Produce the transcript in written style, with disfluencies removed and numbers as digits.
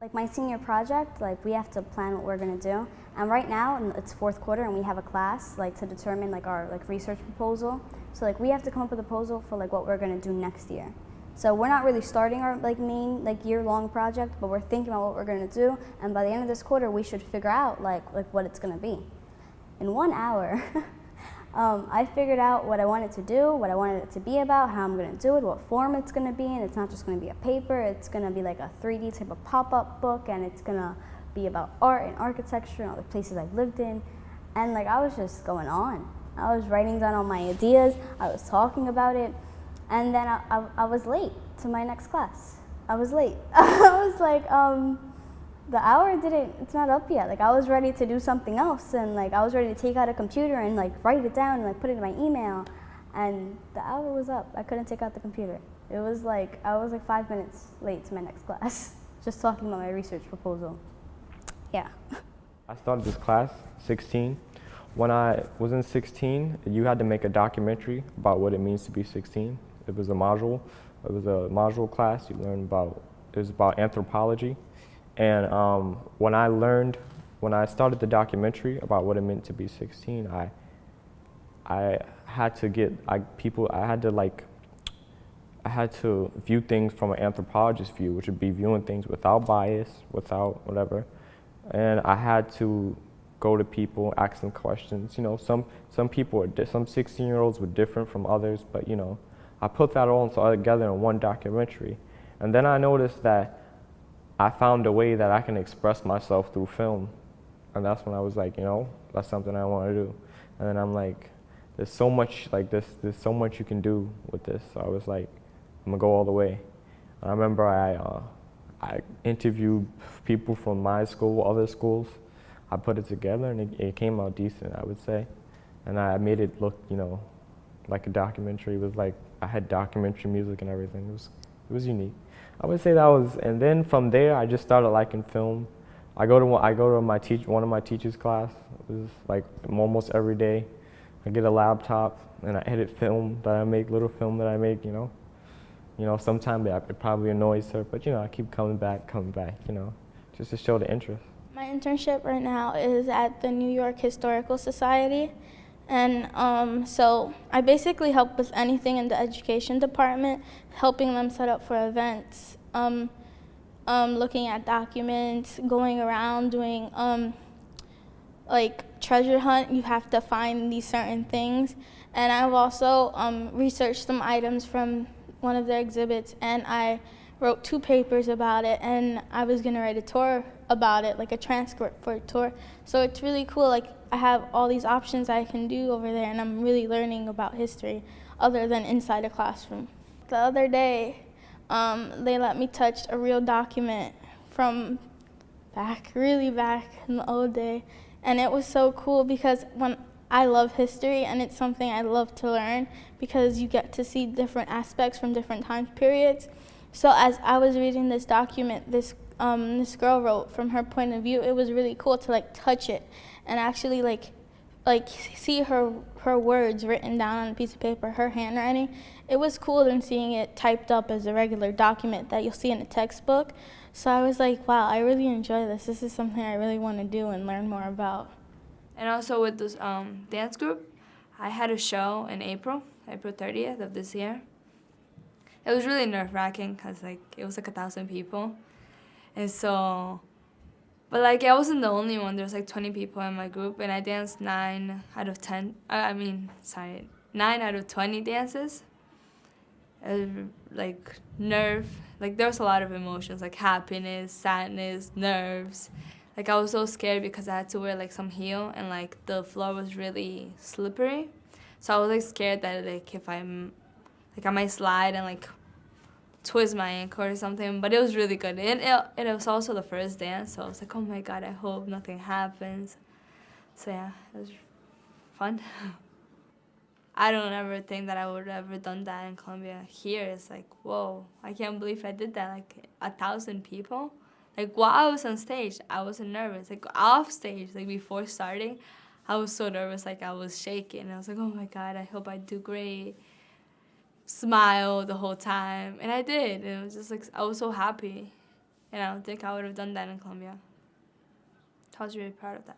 Like my senior project, like we have to plan what we're gonna do. And right now, it's fourth quarter and we have a class like to determine like our like research proposal. So like we have to come up with a proposal for like what we're gonna do next year. So we're not really starting our like main like year-long project, but we're thinking about what we're gonna do. And by the end of this quarter, we should figure out like what it's gonna be. In 1 hour, I figured out what I wanted to do, what I wanted it to be about, how I'm going to do it, what form it's going to be in. It's not just going to be a paper, it's going to be like a 3D type of pop-up book, and it's going to be about art and architecture and all the places I've lived in. And like I was just going on. I was writing down all my ideas, I was talking about it, and then I was late to my next class. I was late. I was like, the hour it's not up yet. Like I was ready to do something else, and like I was ready to take out a computer and like write it down and like put it in my email, and the hour was up. I couldn't take out the computer. It was like, I was like 5 minutes late to my next class, just talking about my research proposal. Yeah. I started this class, 16. When I was in 16, you had to make a documentary about what it means to be 16. It was a module. It was a module class. You learned about, it was about anthropology. And when I started the documentary about what it meant to be 16, I had to view things from an anthropologist's view, which would be viewing things without bias, without whatever. And I had to go to people, ask them questions. You know, some 16-year-olds were different from others, but you know, I put that all together in one documentary. And then I noticed that I found a way that I can express myself through film. And that's when I was like, you know, that's something I want to do. And then I'm like, there's so much like there's so much you can do with this. So I was like, I'm gonna go all the way. And I remember I interviewed people from my school, other schools. I put it together and it came out decent, I would say. And I made it look, you know, like a documentary. It was like, I had documentary music and everything. It was unique. I would say that was, and then from there I just started liking film. I go to one of my teacher's class. It was like almost every day. I get a laptop and I edit film that I make, little film that I make, you know. You know, sometimes it probably annoys her, but you know, I keep coming back, you know, just to show the interest. My internship right now is at the New York Historical Society. And so I basically help with anything in the education department, helping them set up for events, looking at documents, going around doing like treasure hunt. You have to find these certain things. And I've also researched some items from one of their exhibits, and I wrote 2 papers about it, and I was gonna write a tour about it, like a transcript for a tour. So it's really cool, like I have all these options I can do over there, and I'm really learning about history other than inside a classroom. The other day, they let me touch a real document from really back in the old day, and it was so cool because I love history, and it's something I love to learn because you get to see different aspects from different time periods. So as I was reading this document, this girl wrote from her point of view. It was really cool to like touch it and actually like see her words written down on a piece of paper, her handwriting. It was cool than seeing it typed up as a regular document that you'll see in a textbook. So I was like, wow, I really enjoy this. This is something I really want to do and learn more about. And also with this dance group, I had a show in April 30th of this year. It was really nerve-wracking because like it was like 1,000 people, and so, but like I wasn't the only one. There was like 20 people in my group, and I danced 9 out of 20 dances. Like like there was a lot of emotions, like happiness, sadness, nerves. Like I was so scared because I had to wear like some heel, and like the floor was really slippery, so I was like scared that like if I'm like I might slide and like twist my ankle or something. But it was really good, and it was also the first dance, so I was like, oh my god, I hope nothing happens. So yeah, it was fun. I don't ever think that I would have ever done that in Colombia. Here it's like, whoa, I can't believe I did that. Like 1,000 people. Like while I was on stage, I wasn't nervous. Like off stage, like before starting, I was so nervous, like I was shaking. I was like, oh my god, I hope I do great. Smile the whole time, and I did. And it was just like I was so happy. And I don't think I would have done that in Colombia. I was really proud of that.